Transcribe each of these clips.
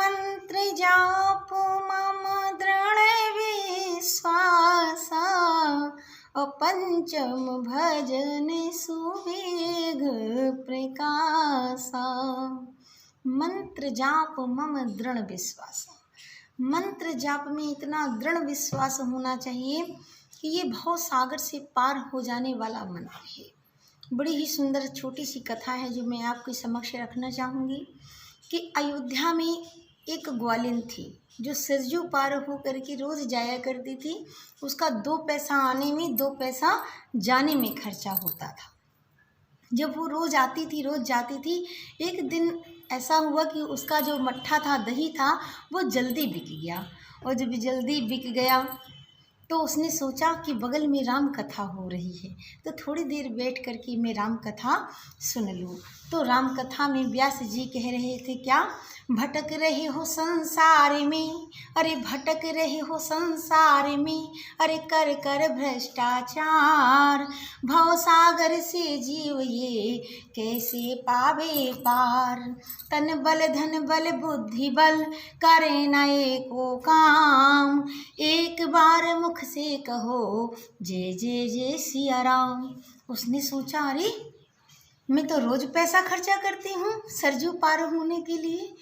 मंत्र जाप मम दृढ़ विश्वासा, पंचम भजन सुवेग प्रकाशा। मंत्र जाप मम दृढ़ विश्वास। मंत्र जाप में इतना दृढ़ विश्वास होना चाहिए कि ये भव सागर से पार हो जाने वाला मंत्र है। बड़ी ही सुंदर छोटी सी कथा है जो मैं आपके समक्ष रखना चाहूँगी कि अयोध्या में एक ग्वालिन थी जो सरजू पार हो करके रोज़ जाया करती थी। उसका 2 पैसा आने में 2 पैसा जाने में खर्चा होता था। जब वो रोज़ आती थी रोज़ जाती थी, एक दिन ऐसा हुआ कि उसका जो मट्ठा था, दही था, वो जल्दी बिक गया। और जब जल्दी बिक गया तो उसने सोचा कि बगल में राम कथा हो रही है तो थोड़ी देर बैठ कर के मैं राम कथा सुन लूँ। तो राम कथा में व्यास जी कह रहे थे क्या, भटक रहे हो संसार में, अरे भटक रहे हो संसार में, अरे कर कर भ्रष्टाचार, भव सागर से जीव ये कैसे पावे पार, तन बल धन बल बुद्धि बल करे न एको काम, एक बार मुख से कहो जय जय जय सिया राम। उसने सोचा अरे मैं तो रोज पैसा खर्चा करती हूँ सरजू पार होने के लिए,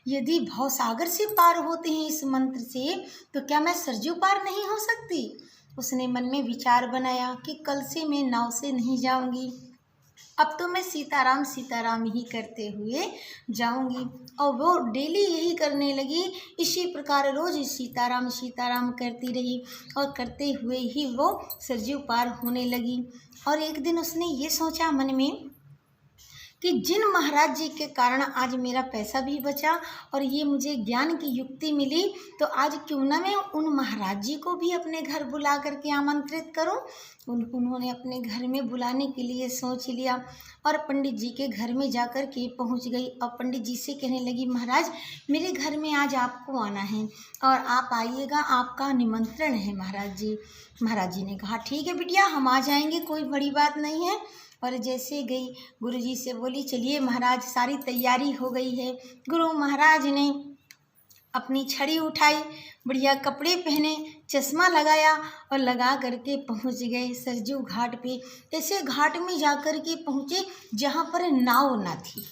यदि भव सागर से पार होते हैं इस मंत्र से तो क्या मैं सरजू पार नहीं हो सकती। उसने मन में विचार बनाया कि कल से मैं नाव से नहीं जाऊंगी, अब तो मैं सीताराम ही करते हुए जाऊंगी। और वो डेली यही करने लगी। इसी प्रकार रोज सीताराम करती रही और करते हुए ही वो सरजू पार होने लगी। और एक दिन उसने ये सोचा मन में कि जिन महाराज जी के कारण आज मेरा पैसा भी बचा और ये मुझे ज्ञान की युक्ति मिली, तो आज क्यों ना मैं उन महाराज जी को भी अपने घर बुला करके आमंत्रित करूं। उन्होंने अपने घर में बुलाने के लिए सोच लिया और पंडित जी के घर में जाकर के पहुंच गई और पंडित जी से कहने लगी, महाराज मेरे घर में आज आपको आना है और आप आइएगा, आपका निमंत्रण है महाराज जी। महाराज जी ने कहा ठीक है बिटिया हम आ जाएंगे, कोई बड़ी बात नहीं है। और जैसे गई गुरुजी से बोली चलिए महाराज सारी तैयारी हो गई है। गुरु महाराज ने अपनी छड़ी उठाई, बढ़िया कपड़े पहने, चश्मा लगाया और लगा करके पहुंच गए सरजू घाट पे। ऐसे घाट में जाकर के पहुंचे जहां पर नाव ना थी।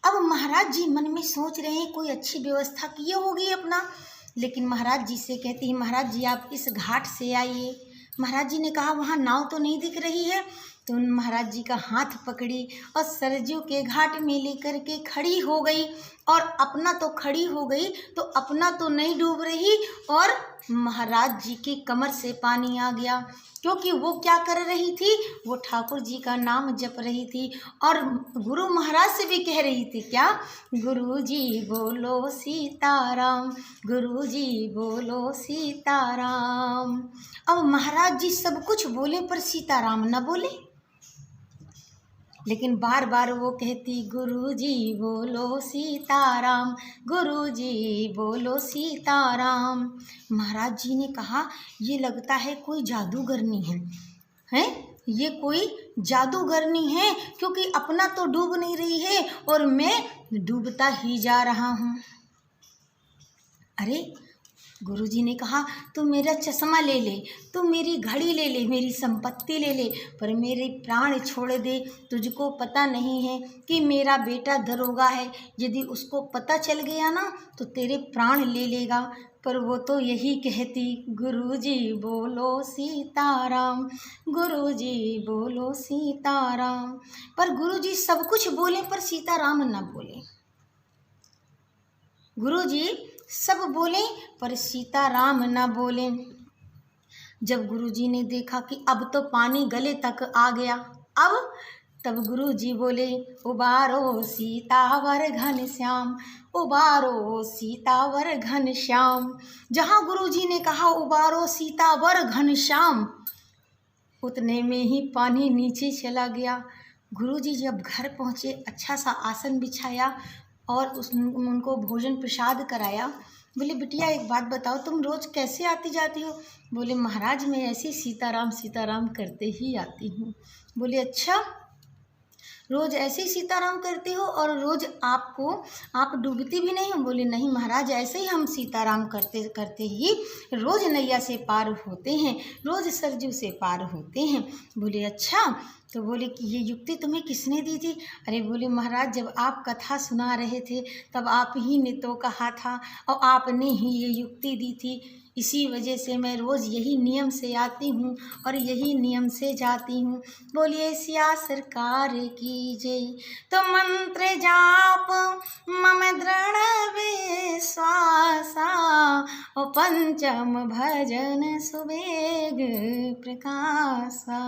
अब महाराज जी मन में सोच रहे हैं कोई अच्छी व्यवस्था किए होगी अपना, लेकिन महाराज जी से कहती है महाराज जी आप इस घाट से आइए। महाराज जी ने कहा वहाँ नाव तो नहीं दिख रही है। तो उन महाराज जी का हाथ पकड़ी और सरजू के घाट में लेकर के खड़ी हो गई। और अपना तो खड़ी हो गई तो अपना तो नहीं डूब रही और महाराज जी की कमर से पानी आ गया, क्योंकि वो क्या कर रही थी, वो ठाकुर जी का नाम जप रही थी और गुरु महाराज से भी कह रही थी क्या, गुरु जी बोलो सीताराम, गुरु जी बोलो सीताराम। अब महाराज जी सब कुछ बोले पर सीताराम न बोले, लेकिन बार बार वो कहती गुरुजी बोलो सीताराम, गुरुजी बोलो सीताराम। महाराज जी ने कहा ये लगता है कोई जादूगरनी है ये कोई जादूगरनी है, क्योंकि अपना तो डूब नहीं रही है और मैं डूबता ही जा रहा हूँ। अरे गुरुजी ने कहा तू मेरा चश्मा ले ले, तू मेरी घड़ी ले ले, मेरी संपत्ति ले ले, पर मेरे प्राण छोड़ दे। तुझको पता नहीं है कि मेरा बेटा दरोगा है, यदि उसको पता चल गया ना तो तेरे प्राण ले लेगा। पर वो तो यही कहती गुरुजी बोलो सीताराम, गुरुजी बोलो सीताराम। पर गुरुजी सब कुछ बोले पर सीताराम न बोले। गुरुजी सब बोले पर सीताराम न बोले। जब गुरुजी ने देखा कि अब तो पानी गले तक आ गया, तब गुरुजी बोले उबारो सीतावर घन श्याम, उबारो सीतावर घन श्याम। जहाँ गुरुजी ने कहा उबारो सीतावर घन श्याम, उतने में ही पानी नीचे चला गया। गुरुजी जब घर पहुँचे अच्छा सा आसन बिछाया और उनको भोजन प्रसाद कराया। बोले बिटिया एक बात बताओ तुम रोज़ कैसे आती जाती हो। बोले महाराज मैं ऐसे सीताराम सीताराम करते ही आती हूँ। बोले अच्छा रोज़ ऐसे ही सीताराम करते हो और रोज़ आप डूबती भी नहीं हो? बोले नहीं महाराज, ऐसे ही हम सीताराम करते करते ही रोज़ नैया से पार होते हैं, रोज़ सरजू से पार होते हैं। बोले अच्छा, तो बोले कि ये युक्ति तुम्हें किसने दी थी? अरे बोले महाराज, जब आप कथा सुना रहे थे तब आप ही ने तो कहा था और आपने ही ये युक्ति दी थी, इसी वजह से मैं रोज़ यही नियम से आती हूँ और यही नियम से जाती हूँ। बोलिए सिया सरकार की जय। तो मंत्र जाप मम दृढ़ विश्वासा, ओ पंचम भजन सुबेग प्रकाशा।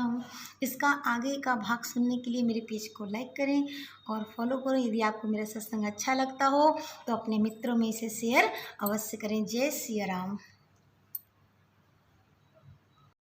इसका आगे का भाग सुनने के लिए मेरे पेज को लाइक करें और फॉलो करें। यदि आपको मेरा सत्संग अच्छा लगता हो तो अपने मित्रों में इसे शेयर अवश्य करें। जय सिया राम।